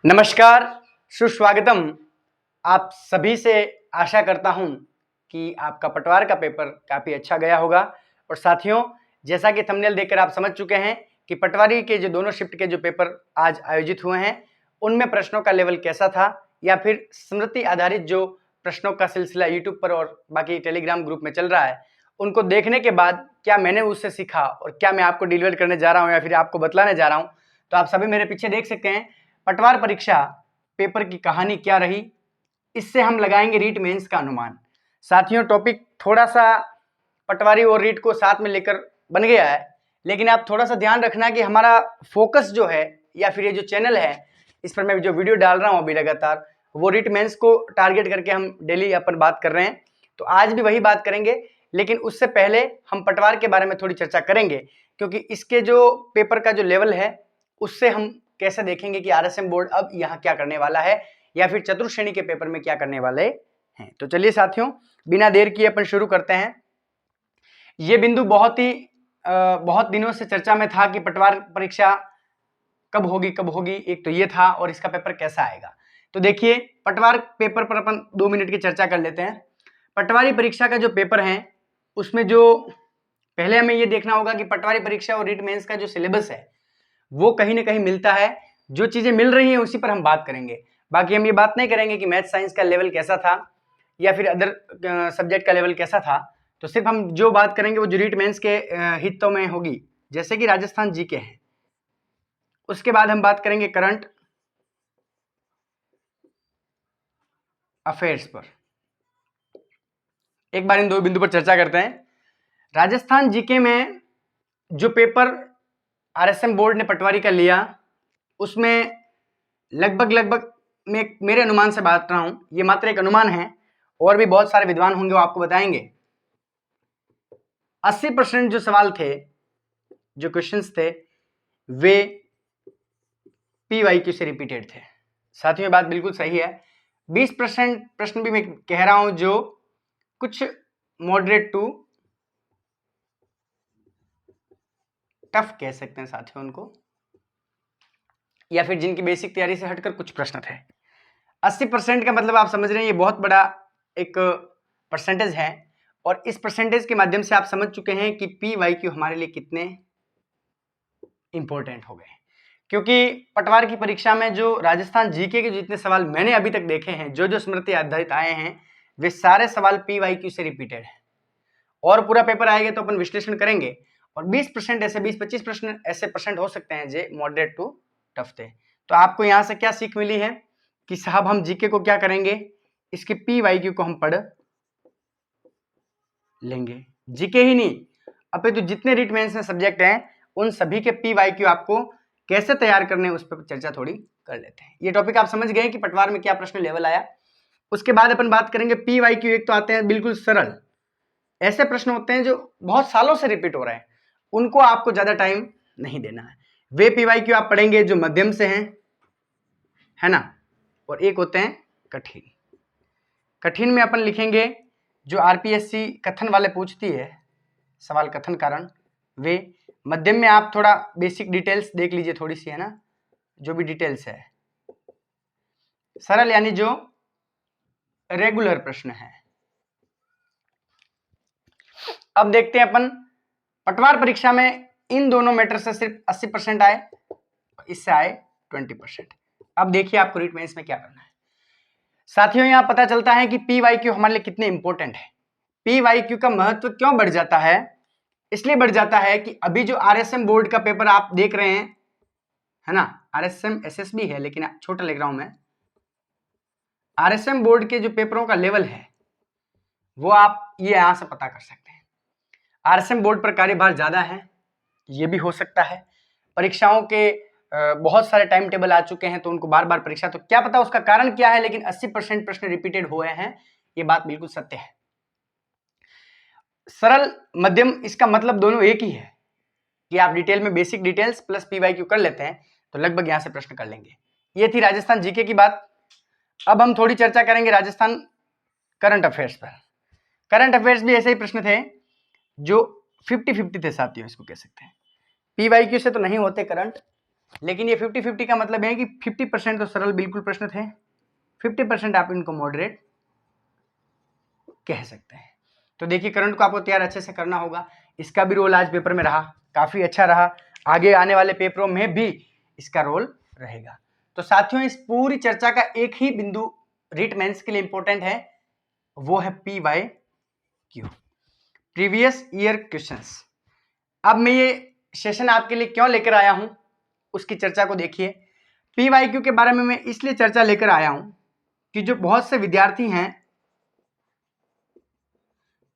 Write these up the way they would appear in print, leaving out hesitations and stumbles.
नमस्कार, सुस्वागतम। आप सभी से आशा करता हूं कि आपका पटवार का पेपर काफ़ी अच्छा गया होगा। और साथियों, जैसा कि थंबनेल देखकर आप समझ चुके हैं कि पटवारी के जो दोनों शिफ्ट के जो पेपर आज आयोजित हुए हैं, उनमें प्रश्नों का लेवल कैसा था, या फिर स्मृति आधारित जो प्रश्नों का सिलसिला यूट्यूब पर और बाकी टेलीग्राम ग्रुप में चल रहा है, उनको देखने के बाद क्या मैंने उससे सीखा और क्या मैं आपको डिलीवर करने जा रहा हूँ या फिर आपको बतलाने जा रहा हूँ। तो आप सभी मेरे पीछे देख सकते हैं पटवार परीक्षा पेपर की कहानी क्या रही। इससे हम लगाएंगे रीट मेंस का अनुमान। साथियों, टॉपिक थोड़ा सा पटवारी और रीट को साथ में लेकर बन गया है, लेकिन आप थोड़ा सा ध्यान रखना कि हमारा फोकस जो है या फिर ये जो चैनल है, इस पर मैं जो वीडियो डाल रहा हूँ अभी लगातार, वो रीट मेंस को टारगेट करके हम डेली अपन बात कर रहे हैं। तो आज भी वही बात करेंगे, लेकिन उससे पहले हम पटवार के बारे में थोड़ी चर्चा करेंगे, क्योंकि इसके जो पेपर का जो लेवल है उससे हम कैसे देखेंगे कि आरएसएम बोर्ड अब यहाँ क्या करने वाला है या फिर चतुर्थ श्रेणी के पेपर में क्या करने वाले हैं। तो चलिए साथियों, बिना देर किए अपन शुरू करते हैं। ये बिंदु बहुत दिनों से चर्चा में था कि पटवार परीक्षा कब होगी। एक तो ये था, और इसका पेपर कैसा आएगा। तो देखिए, पटवार पेपर पर अपन 2 मिनट की चर्चा कर लेते हैं। पटवारी परीक्षा का जो पेपर है उसमें जो पहले हमें ये देखना होगा कि पटवारी परीक्षा और रीट मेंस का जो सिलेबस है वो कहीं ना कहीं मिलता है। जो चीजें मिल रही हैं उसी पर हम बात करेंगे। बाकी हम ये बात नहीं करेंगे कि मैथ साइंस का लेवल कैसा था या फिर अदर सब्जेक्ट का लेवल कैसा था। तो सिर्फ हम जो बात करेंगे वो जो रीट मेंस के हितों में होगी, जैसे कि राजस्थान जीके है। उसके बाद हम बात करेंगे करंट अफेयर्स पर। एक बार इन 2 बिंदु पर चर्चा करते हैं। राजस्थान जीके में जो पेपर आरएसएम बोर्ड ने पटवारी का लिया, उसमें लगभग मेरे अनुमान से बात रहा हूं, ये मात्र एक अनुमान है, और भी बहुत सारे विद्वान होंगे वो आपको बताएंगे। 80% जो सवाल थे, जो क्वेश्चंस थे, वे पीवाईक्यू से रिपीटेड थे। साथियों, ये बात बिल्कुल सही है। 20% प्रश्न भी मैं कह रहा हूं जो कुछ मॉडरेट टू टफ कह सकते हैं साथियों उनको, या फिर जिनकी बेसिक तैयारी से हटकर कुछ प्रश्न थे। 80% का मतलब आप समझ रहे हैं, ये बहुत बड़ा एक परसेंटेज है, और इस परसेंटेज के माध्यम से आप समझ चुके हैं कि पीवाईक्यू हमारे लिए कितने इंपॉर्टेंट हो गए। क्योंकि पटवार की परीक्षा में जो राजस्थान जीके के जितने सवाल मैंने अभी तक देखे हैं, जो स्मृति आधारित आए हैं, वे सारे सवाल पीवाईक्यू से रिपीटेड है। और पूरा पेपर आएगा तो अपन विश्लेषण करेंगे, और 20% ऐसे 20-25 प्रश्न ऐसे परसेंट हो सकते हैं जो मॉडरेट टू टफ थे। तो आपको यहाँ से क्या सीख मिली है कि साहब हम जीके को क्या करेंगे, इसके पीवाईक्यू को हम पढ़ लेंगे। जीके ही नहीं, अपितु जितने रीट मेंस में सब्जेक्ट हैं उन सभी के पीवाईक्यू आपको कैसे तैयार करने उस पर चर्चा थोड़ी कर लेते हैं। ये टॉपिक आप समझ गए कि पटवार में क्या प्रश्न लेवल आया। उसके बाद अपन बात करेंगे पीवाईक्यू। एक तो आते हैं बिल्कुल सरल, ऐसे प्रश्न होते हैं जो बहुत सालों से रिपीट हो रहे हैं, उनको आपको ज्यादा टाइम नहीं देना है। वे पीवाईक्यू आप पढ़ेंगे जो मध्यम से हैं, है ना। और एक होते हैं कठिन। कठिन में अपन लिखेंगे जो आरपीएससी कथन वाले पूछती है, सवाल कथन कारण, वे। मध्यम में आप थोड़ा बेसिक डिटेल्स देख लीजिए थोड़ी सी, है ना, जो भी डिटेल्स है। सरल यानी जो रेगुलर प्रश्न है। अब देखते हैं अपन पटवार परीक्षा में इन दोनों मैटर से सिर्फ 80% आए, इससे आए 20%। अब देखिए आपको रीट मेंस में क्या करना है। साथियों, यहां पता चलता है कि पीवाईक्यू हमारे लिए कितने इंपॉर्टेंट है। पीवाईक्यू का महत्व क्यों बढ़ जाता है? इसलिए बढ़ जाता है कि अभी जो आरएसएम बोर्ड का पेपर आप देख रहे हैं, है ना, आरएसएम एसएसबी है लेकिन छोटा लिख रहा हूं मैं। आरएसएम बोर्ड के जो पेपरों का लेवल है वो आप ये यहां से पता कर सकते हैं। आरएसएम बोर्ड पर कार्यभार ज्यादा है, ये भी हो सकता है। परीक्षाओं के बहुत सारे टाइम टेबल आ चुके हैं तो उनको बार बार परीक्षा, तो क्या पता उसका कारण क्या है, लेकिन 80% प्रश्न रिपीटेड हुए हैं, ये बात बिल्कुल सत्य है। सरल मध्यम इसका मतलब दोनों एक ही है कि आप डिटेल में बेसिक डिटेल्स प्लस पीवाईक्यू कर लेते हैं तो लगभग यहां से प्रश्न कर लेंगे। ये थी राजस्थान जीके की बात। अब हम थोड़ी चर्चा करेंगे राजस्थान करंट अफेयर्स पर। करंट अफेयर्स भी ऐसे ही प्रश्न थे जो 50-50 थे साथियों, इसको कह सकते हैं। पीवाईक्यू से तो नहीं होते करंट, लेकिन ये 50-50 का मतलब है कि 50% तो सरल बिल्कुल प्रश्न थे, 50% आप इनको मॉडरेट कह सकते हैं। तो देखिए करंट को आपको तैयार अच्छे से करना होगा, इसका भी रोल आज पेपर में रहा, काफी अच्छा रहा, आगे आने वाले पेपरों में भी इसका रोल रहेगा। तो साथियों इस पूरी चर्चा का एक ही बिंदु रीट मेंस के लिए इंपॉर्टेंट है, वो है PYQ, प्रीवियस ईयर क्वेश्चंस। अब मैं ये सेशन आपके लिए क्यों लेकर आया हूं उसकी चर्चा को देखिए। PYQ के बारे में मैं इसलिए चर्चा लेकर आया हूं कि जो बहुत से विद्यार्थी हैं,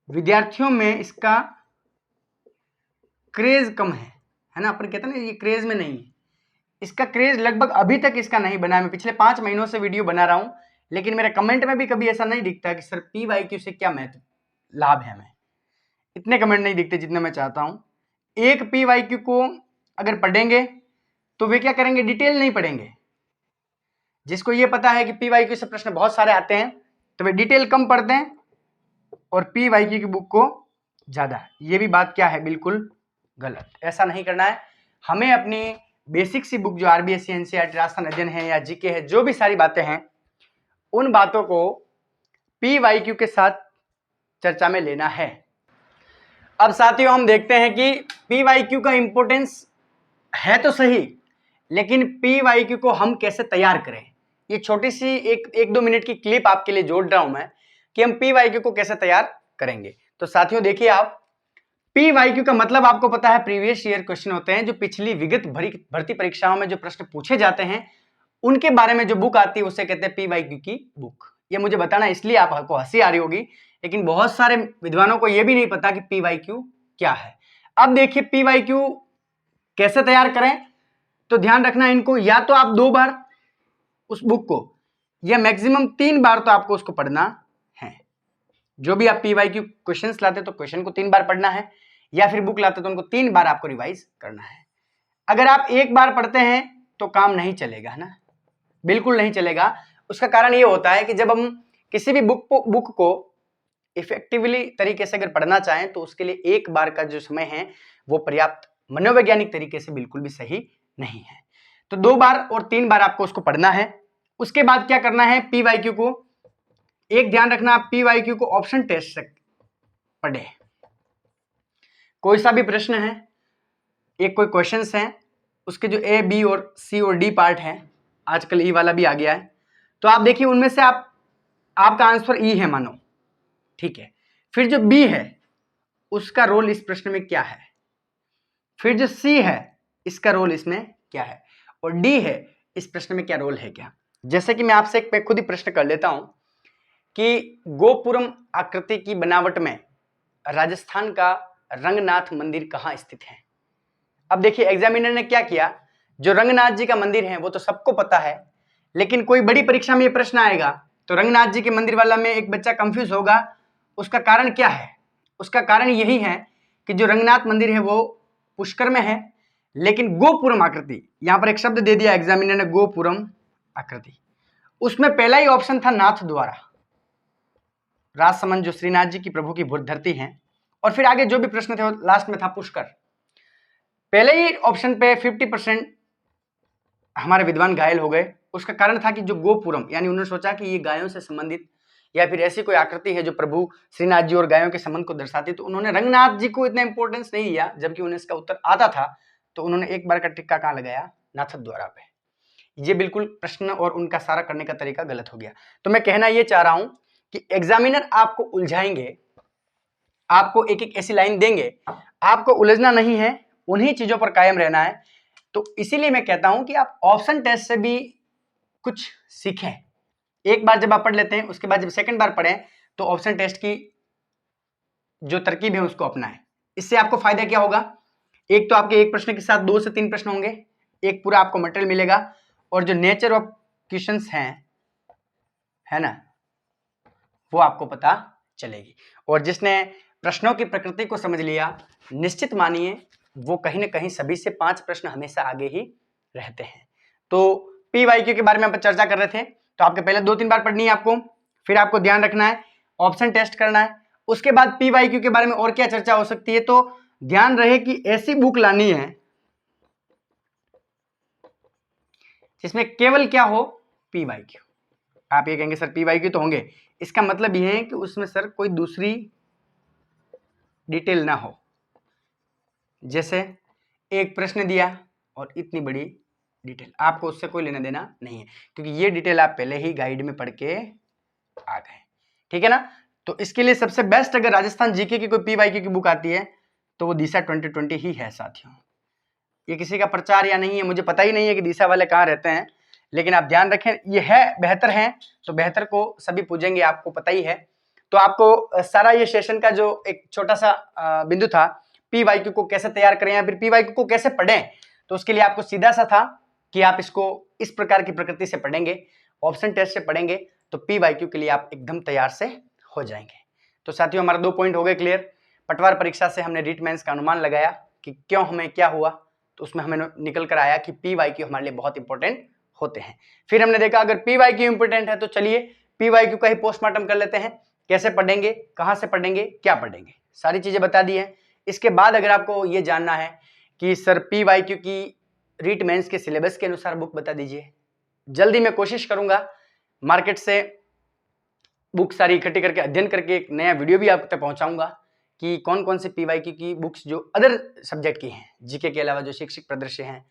विद्यार्थियों में इसका क्रेज कम है ना, अपन कहते हैं ना ये क्रेज में नहीं है, इसका क्रेज लगभग अभी तक इसका नहीं बना है। मैं पिछले 5 महीनों से वीडियो बना रहा हूं, लेकिन मेरे कमेंट में भी कभी ऐसा नहीं दिखता कि सर PYQ से क्या महत्व लाभ है, हमें इतने कमेंट नहीं दिखते जितने मैं चाहता हूं। एक PYQ को अगर पढ़ेंगे तो वे क्या करेंगे, डिटेल नहीं पढ़ेंगे। जिसको ये पता है कि PYQ से प्रश्न बहुत सारे आते हैं तो वे डिटेल कम पढ़ते हैं और PYQ की बुक को ज्यादा। ये भी बात क्या है, बिल्कुल गलत, ऐसा नहीं करना है। हमें अपनी बेसिक सी बुक जो RBSC NCERT राजस्थान अध्ययन है या GK है, जो भी सारी बातें हैं उन बातों को PYQ के साथ चर्चा में लेना है। अब साथियों हम देखते हैं कि PYQ का इंपॉर्टेंस है तो सही, लेकिन PYQ को हम कैसे तैयार करें। ये छोटी सी एक 2 मिनट की क्लिप आपके लिए जोड़ रहा हूं मैं कि हम PYQ को कैसे तैयार करेंगे। तो साथियों देखिए, आप PYQ का मतलब आपको पता है, प्रीवियस ईयर क्वेश्चन होते हैं, जो पिछली विगत भर्ती परीक्षाओं में जो प्रश्न पूछे जाते हैं उनके बारे में जो बुक आती है उसे कहते हैं PYQ की बुक। ये मुझे बताना इसलिए आपको हंसी आ रही होगी, लेकिन बहुत सारे विद्वानों को यह भी नहीं पता कि PYQ क्या है। अब देखिए PYQ कैसे तैयार करें, तो ध्यान रखना इनको, या तो आप 2 बार उस बुक को या मैक्सिमम 3 बार तो आपको उसको पढ़ना है। जो भी आप PYQ क्वेश्चंस लाते तो क्वेश्चन को 3 बार पढ़ना है, या फिर बुक लाते तो उनको 3 बार आपको रिवाइज करना है। अगर आप 1 बार पढ़ते हैं तो काम नहीं चलेगा ना, बिल्कुल नहीं चलेगा। उसका कारण ये होता है कि जब हम किसी भी बुक को इफेक्टिवली तरीके से अगर पढ़ना चाहें तो उसके लिए 1 बार का जो समय है वो पर्याप्त मनोवैज्ञानिक तरीके से बिल्कुल भी सही नहीं है। तो 2 बार और 3 बार आपको उसको पढ़ना है। उसके बाद क्या करना है, PYQ को एक ध्यान रखना, आप PYQ को ऑप्शन टेस्ट से पढ़े। कोई सा भी प्रश्न है, एक कोई क्वेश्चंस हैं, उसके जो A, B और C और D पार्ट है, आजकल E वाला भी आ गया है, तो आप देखिए उनमें से आपका आंसर E है मानो, ठीक है। फिर जो B है उसका रोल इस प्रश्न में क्या है, फिर जो C है इसका रोल इसमें क्या है, और D है इस प्रश्न में क्या रोल है क्या। जैसे कि मैं आपसे एक खुद ही प्रश्न कर लेता हूं कि गोपुरम आकृति की बनावट में राजस्थान का रंगनाथ मंदिर कहां स्थित है। अब देखिए एग्जामिनर ने क्या किया, जो रंगनाथ जी का मंदिर है वो तो सबको पता है, लेकिन कोई बड़ी परीक्षा में ये प्रश्न आएगा तो रंगनाथ जी के मंदिर वाला में एक बच्चा कंफ्यूज होगा। उसका कारण क्या है, उसका कारण यही है कि जो रंगनाथ मंदिर है वो पुष्कर में है, लेकिन गोपुरम आकृति, यहां पर एक शब्द दे दिया एग्जामिनर ने, गोपुरम आकृति, उसमें पहला ही ऑप्शन था नाथ द्वारा, राजसमंद जो श्रीनाथ जी की प्रभु की धरती है, और फिर आगे जो भी प्रश्न थे वो लास्ट में था पुष्कर। पहले ही ऑप्शन पे 50% हमारे विद्वान घायल हो गए। उसका कारण था कि जो गोपुरम, यानी उन्होंने सोचा कि ये गायों से संबंधित या फिर ऐसी कोई आकृति है जो प्रभु श्रीनाथ जी और गायों के संबंध को दर्शाती, तो उन्होंने रंगनाथ जी को इतना इंपॉर्टेंस नहीं दिया, जबकि उन्हें इसका उत्तर आता था। तो उन्होंने 1 बार का टिक्का कहां लगाया, नाथ द्वारा पे। ये बिल्कुल प्रश्न और उनका सारा करने का तरीका गलत हो गया। तो मैं कहना ये चाह रहा हूं कि एग्जामिनर आपको उलझाएंगे, आपको एक एक ऐसी लाइन देंगे, आपको उलझना नहीं है, उन्हीं चीजों पर कायम रहना है। तो इसीलिए मैं कहता हूं कि आप ऑप्शन टेस्ट से भी कुछ सीखें। एक बार जब आप पढ़ लेते हैं, उसके बाद जब सेकंड बार पढ़ें तो ऑप्शन टेस्ट की जो तरकीब है उसको अपनाएं। इससे आपको फायदा क्या होगा, एक तो आपके एक प्रश्न के साथ 2 से 3 प्रश्न होंगे, एक पूरा आपको मटेरियल मिलेगा, और जो नेचर ऑफ क्वेश्चंस हैं, है ना, वो आपको पता चलेगी। और जिसने प्रश्नों की प्रकृति को समझ लिया, निश्चित मानिए वो कहीं ना कहीं सभी से 5 प्रश्न हमेशा आगे ही रहते हैं। तो PYQ के बारे में हम चर्चा कर रहे थे, तो आपके पहले 2-3 बार पढ़नी है आपको, फिर आपको ध्यान रखना है, ऑप्शन टेस्ट करना है। उसके बाद PYQ के बारे में और क्या चर्चा हो सकती है, तो ध्यान रहे कि ऐसी बुक लानी है जिसमें केवल क्या हो, पी वाई क्यू। आप ये कहेंगे सर पी वाई क्यू तो होंगे, इसका मतलब यह है कि उसमें सर कोई दूसरी डिटेल ना हो। जैसे एक प्रश्न दिया और इतनी बड़ी डिटेल, आपको उससे कोई लेना देना नहीं है, क्योंकि ये डिटेल आप पहले ही गाइड में पढ़ के आ गए, ठीक है ना। तो इसके लिए सबसे बेस्ट अगर राजस्थान जीके की कोई पीवाईक्यू की बुक आती है तो वो दिशा 2020 ही है साथियों। ये किसी का प्रचार या नहीं है, मुझे पता ही नहीं है कि दिशा वाले कहाँ रहते हैं, लेकिन आप ध्यान रखें ये है, बेहतर है, तो बेहतर को सभी पूजेंगे, आपको पता ही है। तो आपको सारा ये सेशन का जो एक छोटा सा बिंदु था, पीवाईक्यू को कैसे तैयार करें या फिर पीवाईक्यू को कैसे पढ़ें, तो उसके लिए आपको सीधा सा था कि आप इसको इस प्रकार की प्रकृति से पढ़ेंगे, ऑप्शन टेस्ट से पढ़ेंगे, तो पीवाईक्यू के लिए आप एकदम तैयार से हो जाएंगे। तो साथियों हमारे 2 पॉइंट हो गए क्लियर। पटवार परीक्षा से हमने रीट मेंस का अनुमान लगाया कि क्यों हमें क्या हुआ, तो उसमें हमें निकल कर आया कि पीवाईक्यू हमारे लिए बहुत इंपॉर्टेंट होते हैं। फिर हमने देखा अगर पीवाईक्यू इंपॉर्टेंट है तो चलिए पीवाईक्यू का ही पोस्टमार्टम कर लेते हैं, कैसे पढ़ेंगे, कहां से पढ़ेंगे, क्या पढ़ेंगे, सारी चीजें बता दी है। इसके बाद अगर आपको ये जानना है कि सर पीवाईक्यू की रीट मेंस के सिलेबस के अनुसार बुक बता दीजिए, जल्दी मैं कोशिश करूंगा मार्केट से बुक सारी इकट्ठी करके अध्ययन करके एक नया वीडियो भी आप तक पहुंचाऊंगा कि कौन कौन से पीवाईक्यू की बुक्स जो अदर सब्जेक्ट की हैं, जीके के अलावा जो शैक्षिक परिदृश्य हैं,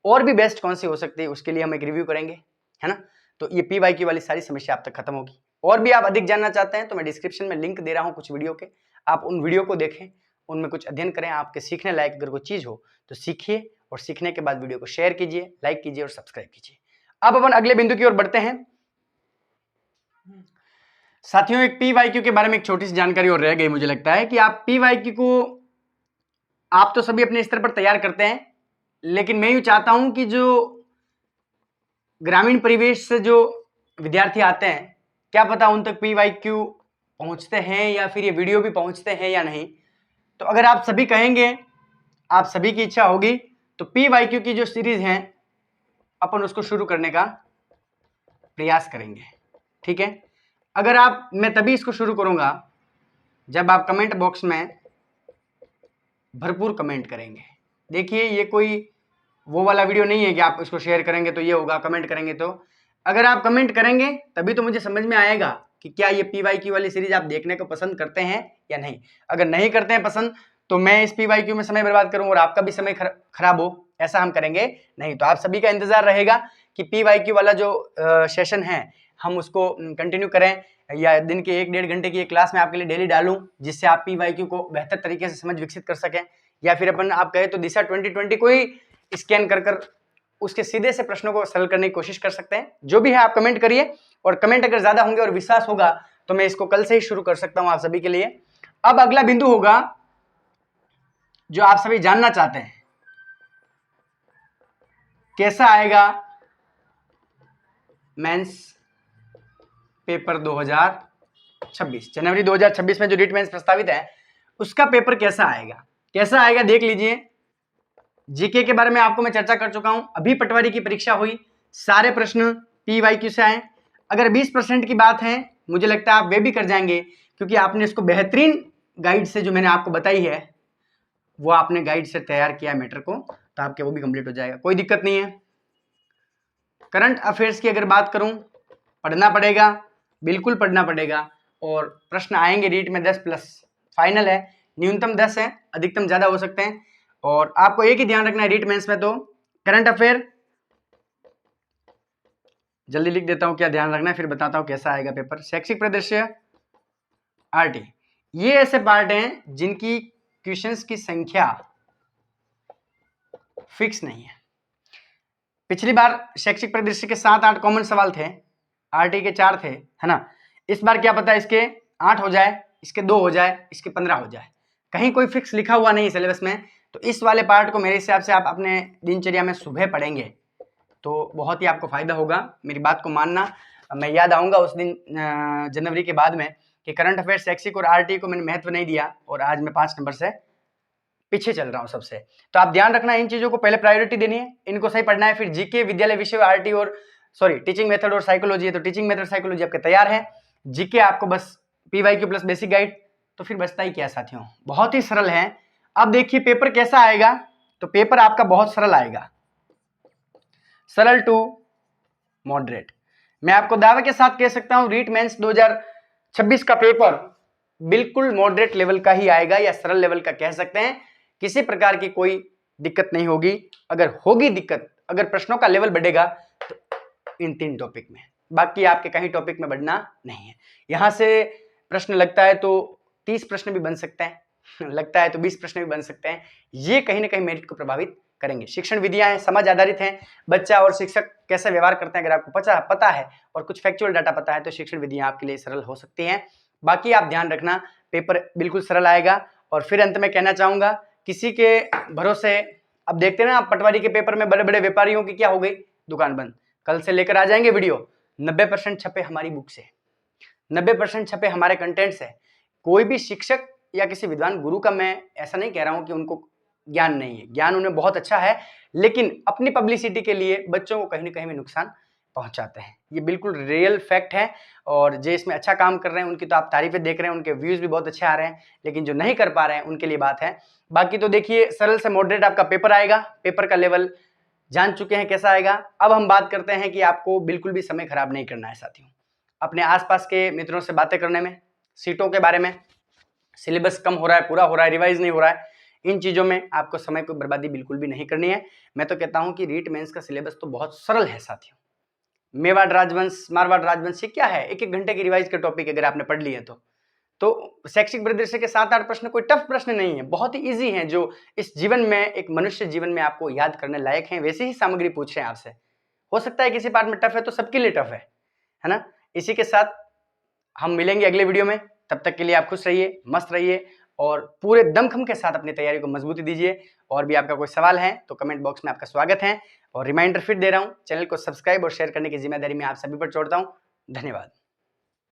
और भी बेस्ट कौन सी हो सकती है, उसके लिए हम एक रिव्यू करेंगे, है ना। तो ये पीवाईक्यू वाली सारी समस्या आप तक खत्म होगी। और भी आप अधिक जानना चाहते हैं तो मैं डिस्क्रिप्शन में लिंक दे रहा हूँ कुछ वीडियो के, आप उन वीडियो को देखें, उनमें कुछ अध्ययन करें, आपके सीखने लायक अगर कोई चीज हो तो सीखिए, और सीखने के बाद वीडियो को शेयर कीजिए, लाइक कीजिए और सब्सक्राइब कीजिए। अब अपन अगले बिंदु की ओर बढ़ते हैं साथियों। एक पीवाईक्यू के बारे में एक छोटी सी जानकारी और रह गई, मुझे लगता है कि आप पीवाईक्यू को आप तो सभी अपने स्तर पर तैयार करते हैं, लेकिन मैं यूं चाहता हूं कि जो ग्रामीण परिवेश से जो विद्यार्थी आते हैं, क्या पता उन तक पीवाईक्यू पहुंचते हैं या फिर ये वीडियो भी पहुंचते हैं या नहीं। तो अगर आप सभी कहेंगे, आप सभी की इच्छा होगी, तो पीवाईक्यू की जो सीरीज है अपन उसको शुरू करने का प्रयास करेंगे, ठीक है। अगर आप, मैं तभी इसको शुरू करूंगा जब आप कमेंट बॉक्स में भरपूर कमेंट करेंगे। देखिए ये कोई वो वाला वीडियो नहीं है कि आप इसको शेयर करेंगे तो ये होगा, कमेंट करेंगे तो, अगर आप कमेंट करेंगे तभी तो मुझे समझ में आएगा कि क्या ये पीवाईक्यू वाली सीरीज आप देखने को पसंद करते हैं या नहीं। अगर नहीं करते हैं पसंद तो मैं इस पीवाईक्यू में समय बर्बाद करूं और आपका भी समय खराब हो, ऐसा हम करेंगे नहीं। तो आप सभी का इंतजार रहेगा कि पीवाईक्यू वाला जो सेशन है हम उसको कंटिन्यू करें, या दिन के 1-1.5 घंटे की एक क्लास में आपके लिए डेली डालूं, जिससे आप पीवाईक्यू को बेहतर तरीके से समझ विकसित कर सकें। या फिर अपन आप कहे तो दिशा 2020 को ही स्कैन कर उसके सीधे से प्रश्नों को सरल करने की कोशिश कर सकते हैं। जो भी है आप कमेंट करिए, और कमेंट अगर ज्यादा होंगे और विश्वास होगा तो मैं इसको कल से ही शुरू कर सकता हूं आप सभी के लिए। अब अगला बिंदु होगा जो आप सभी जानना चाहते हैं, कैसा आएगा मेंस पेपर 2026, जनवरी 2026 में जो रीट मेंस प्रस्तावित है उसका पेपर कैसा आएगा देख लीजिए। जीके के बारे में आपको मैं चर्चा कर चुका हूं, अभी पटवारी की परीक्षा हुई, सारे प्रश्न पीवाईक्यू से आए। अगर 20% की बात है, मुझे लगता है आप वे भी कर जाएंगे, क्योंकि आपने इसको बेहतरीन गाइड से जो मैंने आपको बताई है वो आपने गाइड से तैयार किया मैटर को, तो आपके वो भी कंप्लीट हो जाएगा, कोई दिक्कत नहीं है। करंट अफेयर्स की अगर बात करूं, पढ़ना पड़ेगा, बिल्कुल पढ़ना पड़ेगा, और प्रश्न आएंगे रीट में 10+ फाइनल है, न्यूनतम 10 है, अधिकतम ज्यादा हो सकते हैं। और आपको एक ही ध्यान रखना है रीट मेंस में, तो करंट अफेयर जल्दी लिख देता हूं क्या ध्यान रखना है, फिर बताता हूं कैसा आएगा पेपर। शैक्षिक परिदृश्य, आरटी, ये ऐसे पार्ट हैं जिनकी क्वेश्चंस की संख्या फिक्स नहीं है। पिछली बार शैक्षिक परिदृश्य के 7-8 कॉमन सवाल थे, आरटी के 4 थे, है ना। इस बार क्या पता इसके 8 हो जाए, इसके 2 हो जाए, इसके 15 हो जाए, कहीं कोई फिक्स लिखा हुआ नहीं सिलेबस में। तो इस वाले पार्ट को मेरे हिसाब से आप अपने दिनचर्या में सुबह पढ़ेंगे तो बहुत ही आपको फायदा होगा, मेरी बात को मानना। मैं याद आऊंगा उस दिन जनवरी के बाद में कि करंट अफेयर, शैक्षिक और आरटी को मैंने महत्व नहीं दिया, और आज मैं 5 नंबर से पीछे चल रहा हूं सबसे। तो आप ध्यान रखना, इन चीजों को पहले प्रायोरिटी देनी है, इनको सही पढ़ना है। फिर जीके, विद्यालय विषय, आरटी और टीचिंग मेथड और साइकोलॉजी है, तो टीचिंग मेथड साइकोलॉजी आपके तैयार है। जीके आपको बस पीवाईक्यू प्लस बेसिक गाइड, तो फिर बचता ही क्या साथियों, बहुत ही सरल है। अब देखिए पेपर कैसा आएगा, तो पेपर आपका बहुत सरल आएगा, सरल टू मॉडरेट। मैं आपको दावे के साथ कह सकता हूं रीट मेंस 2026 का पेपर बिल्कुल मॉडरेट लेवल का ही आएगा, या सरल लेवल का कह सकते हैं। किसी प्रकार की कोई दिक्कत नहीं होगी। अगर होगी दिक्कत, अगर प्रश्नों का लेवल बढ़ेगा तो इन 3 टॉपिक में, बाकी आपके कहीं टॉपिक में बढ़ना नहीं है। यहां से प्रश्न लगता है तो 30 प्रश्न भी बन सकते हैं, लगता है तो 20 प्रश्न भी बन सकते हैं। ये कहीं ना कहीं मेरिट को प्रभावित करेंगे। शिक्षण विधियां हैं, समाज आधारित हैं, बच्चा और शिक्षक कैसे व्यवहार करते हैं अगर आपको पता है और कुछ फैक्चुअल डाटा पता है तो शिक्षण विधियां आपके लिए सरल हो सकती हैं। बाकी आप ध्यान रखना, पेपर बिल्कुल सरल आएगा। और फिर अंत में कहना चाहूंगा, किसी के भरोसे, अब देखते हैं ना आप पटवारी के पेपर में बड़े बड़े व्यापारियों की क्या हो गई, दुकान बंद। कल से लेकर आ जाएंगे वीडियो, 90% छपे हमारी बुक से, 90% छपे हमारे कंटेंट से। कोई भी शिक्षक या किसी विद्वान गुरु का मैं ऐसा नहीं कह रहा हूं कि उनको ज्ञान नहीं है, ज्ञान उन्हें बहुत अच्छा है, लेकिन अपनी पब्लिसिटी के लिए बच्चों को कहीं ना कहीं में नुकसान पहुंचाते हैं। ये बिल्कुल रियल फैक्ट है। और जो इसमें अच्छा काम कर रहे हैं उनकी तो आप तारीफें देख रहे हैं, उनके व्यूज भी बहुत अच्छे आ रहे हैं, लेकिन जो नहीं कर पा रहे हैं उनके लिए बात है। बाकी तो देखिए, सरल से मॉडरेट आपका पेपर आएगा, पेपर का लेवल जान चुके हैं कैसा आएगा। अब हम बात करते हैं कि आपको बिल्कुल भी समय खराब नहीं करना है साथियों, अपने आसपास के मित्रों से बातें करने में, सीटों के बारे में, सिलेबस कम हो रहा है, पूरा हो रहा है, रिवाइज नहीं हो रहा है, इन चीजों में आपको समय को बर्बादी बिल्कुल भी नहीं करनी है। मैं तो कहता हूं कि रीट मेंस का सिलेबस तो बहुत सरल है साथियों। मेवाड़ राजवंश, मारवाड़ राजवंश, ये क्या है, 1-1 घंटे की रिवाइज के टॉपिक अगर आपने पढ़ लिए तो शैक्षिक परिदृश्य के 7-8 प्रश्न कोई टफ प्रश्न नहीं है, बहुत ही इजी हैं, जो इस जीवन में, एक मनुष्य जीवन में आपको याद करने लायक हैं। वैसे ही सामग्री पूछ रहे हैं आपसे। हो सकता है किसी पार्ट में टफ है तो सबके लिए टफ है ना। इसी के साथ हम मिलेंगे अगले वीडियो में। तब तक के लिए आप खुश रहिए, मस्त रहिए और पूरे दमखम के साथ अपनी तैयारी को मजबूती दीजिए। और भी आपका कोई सवाल है तो कमेंट बॉक्स में आपका स्वागत है। और रिमाइंडर फिर दे रहा हूं, चैनल को सब्सक्राइब और शेयर करने की जिम्मेदारी मैं आप सभी पर छोड़ता हूं। धन्यवाद।